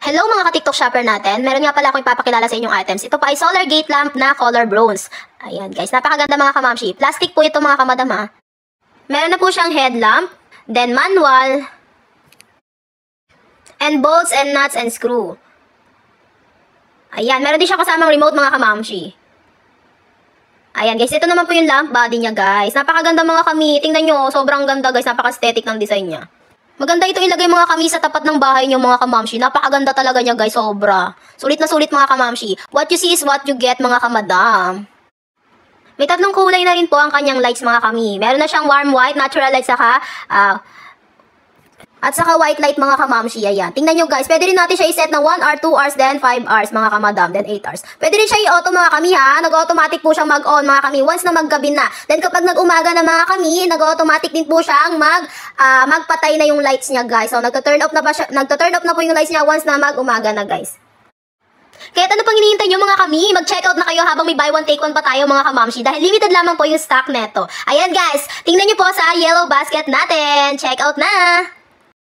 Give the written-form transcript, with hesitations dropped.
Hello mga ka-TikTok shopper natin. Meron nga pala akong ipapakilala sa inyong items. Ito pa ay solar gate lamp na color bronze. Ayan guys, napakaganda mga kamamshi. Plastic po ito mga kamadam ha. Meron na po siyang headlamp, then manual, and bolts and nuts and screw. Ayan, meron din siya kasamang remote mga kamamshi. Ayan guys, ito naman po yung lamp body niya guys. Napakaganda mga kami. Tingnan nyo, sobrang ganda guys. Napaka-aesthetic ng design niya. Maganda ito ilagay mga kami sa tapat ng bahay niyo mga kamamshi. Napakaganda talaga niya guys, sobra. Sulit na sulit mga kamamshi. What you see is what you get mga kamadam. May tatlong kulay na rin po ang kanyang lights mga kami. Meron na siyang warm white, natural light, saka white light mga kamamshi. Ayan. Tingnan nyo guys, pwede rin natin siya i-set na 1 hour, 2 hours, then 5 hours mga kamadam, then 8 hours. Pwede rin siya i-auto mga kami ha. Nag-automatic po siyang mag-on mga kami once na maggabi na. Then kapag nag-umaga na mga kami, nag-automatic din po siyang magpatay na yung lights niya guys. So nagto-turn off na po yung lights niya once na mag-umaga na guys. Kaya ano pang hinihintay nyo mga kami? Mag-check out na kayo habang may buy one take one pa tayo mga kamamshi dahil limited lamang po yung stock neto. Ayan guys, tingnan nyo po sa yellow basket natin. Check out na!